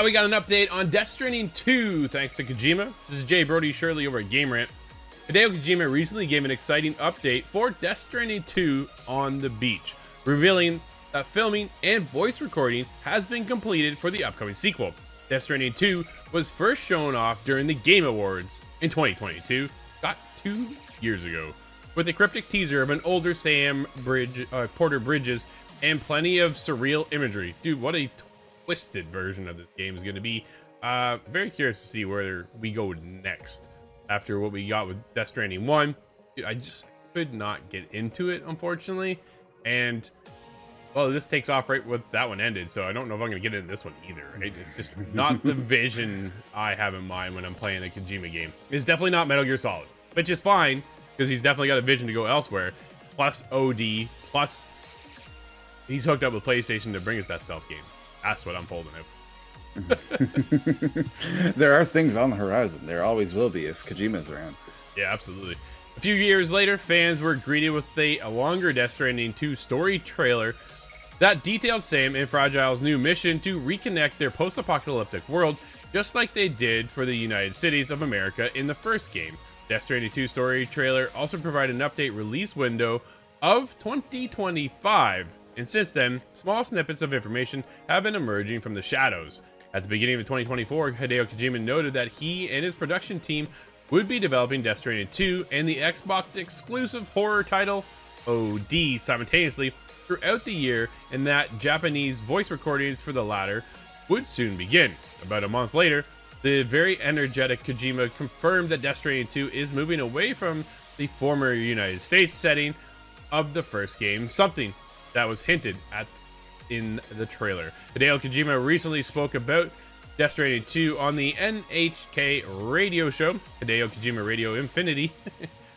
We got an update on Death Stranding 2 thanks to Kojima. This is Jay Brody Shirley over at Game Rant. Hideo Kojima recently gave an exciting update for Death Stranding 2 on the beach, revealing that filming and voice recording has been completed for the upcoming sequel. Death Stranding 2 was first shown off during the Game Awards in 2022, got 2 years ago, with a cryptic teaser of an older Sam Porter Bridges and plenty of surreal imagery. Dude, what a twisted version of this game is going to be. Very curious to see where we go next after what we got with Death Stranding 1. Dude, I just could not get into it, unfortunately. And, well, this takes off right with that one ended, so I don't know if I'm going to get into this one either, right? It's just not the vision I have in mind when I'm playing a Kojima game. It's definitely not Metal Gear Solid, which is fine, because he's definitely got a vision to go elsewhere. Plus OD, plus he's hooked up with PlayStation to bring us that stealth game. That's what I'm holding out. There are things on the horizon. There always will be if Kojima's around. Yeah, absolutely. A few years later, fans were greeted with a longer Death Stranding 2 story trailer that detailed Sam and Fragile's new mission to reconnect their post-apocalyptic world, just like they did for the United Cities of America in the first game. Death Stranding 2 story trailer also provided an update release window of 2025. And since then, small snippets of information have been emerging from the shadows. At the beginning of 2024, Hideo Kojima noted that he and his production team would be developing Death Stranding 2 and the Xbox exclusive horror title OD simultaneously throughout the year, and that Japanese voice recordings for the latter would soon begin. About a month later, the very energetic Kojima confirmed that Death Stranding 2 is moving away from the former United States setting of the first game, something that was hinted at in the trailer. Hideo Kojima recently spoke about Death Stranding 2 on the NHK radio show, Hideo Kojima Radio Infinity,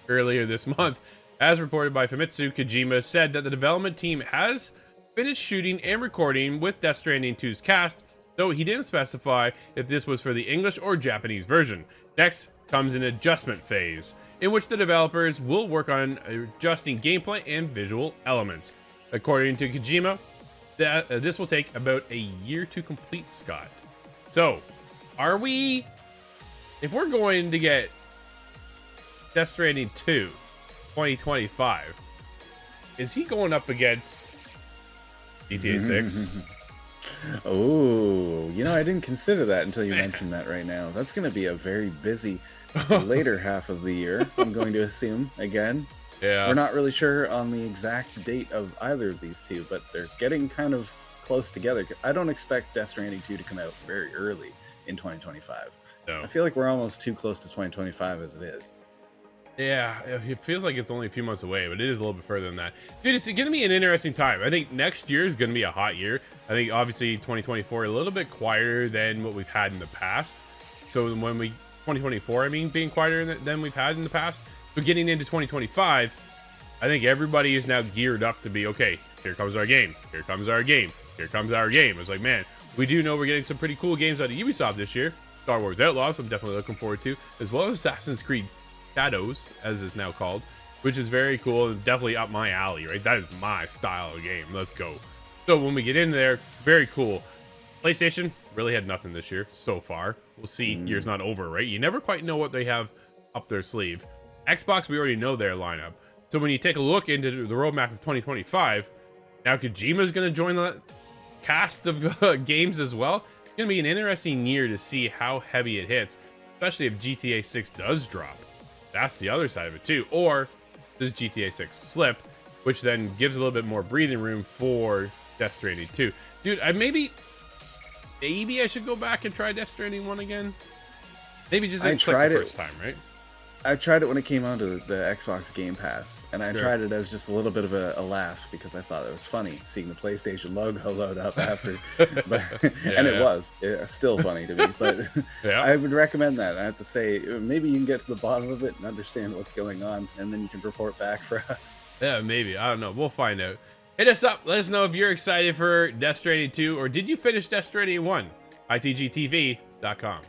earlier this month. As reported by Famitsu, Kojima said that the development team has finished shooting and recording with Death Stranding 2's cast, though he didn't specify if this was for the English or Japanese version. Next comes an adjustment phase, in which the developers will work on adjusting gameplay and visual elements. According to Kojima, this will take about a year to complete, Scott. So, if we're going to get Death Stranding 2 2025, is he going up against GTA 6? Oh, I didn't consider that until you mentioned that right now. That's going to be a very busy later half of the year, I'm going to assume, again. Yeah. We're not really sure on the exact date of either of these two, but they're getting kind of close together. I don't expect Death Stranding 2 to come out very early in 2025. No. I feel like we're almost too close to 2025 as it is. Yeah, it feels like it's only a few months away, but it is a little bit further than that. Dude, it's going to be an interesting time. I think next year is going to be a hot year. I think obviously 2024 a little bit quieter than what we've had in the past. So when 2024, being quieter than we've had in the past. So getting into 2025, I think everybody is now geared up to be, okay, here comes our game. Here comes our game. Here comes our game. It's like, man, we do know we're getting some pretty cool games out of Ubisoft this year. Star Wars Outlaws, I'm definitely looking forward to, as well as Assassin's Creed Shadows, as it's now called, which is very cool and definitely up my alley, right? That is my style of game. Let's go. So when we get in there, very cool. PlayStation really had nothing this year so far. We'll see. Year's not over, right? You never quite know what they have up their sleeve. Xbox, we already know their lineup. So when you take a look into the roadmap of 2025, now Kojima's going to join the cast of games as well. It's going to be an interesting year to see how heavy it hits, especially if GTA 6 does drop. That's the other side of it too. Or does GTA 6 slip, which then gives a little bit more breathing room for Death Stranding 2. Dude, maybe I should go back and try Death Stranding 1 again. Maybe just I tried the first time, right? I tried it when it came onto the Xbox Game Pass, and I tried it as just a little bit of a laugh because I thought it was funny seeing the PlayStation logo load up after. And it was still funny to me, but I would recommend that. I have to say, maybe you can get to the bottom of it and understand what's going on, and then you can report back for us. Yeah, maybe. I don't know. We'll find out. Hit us up. Let us know if you're excited for Death Stranding 2, or did you finish Death Stranding 1? ITGTV.com.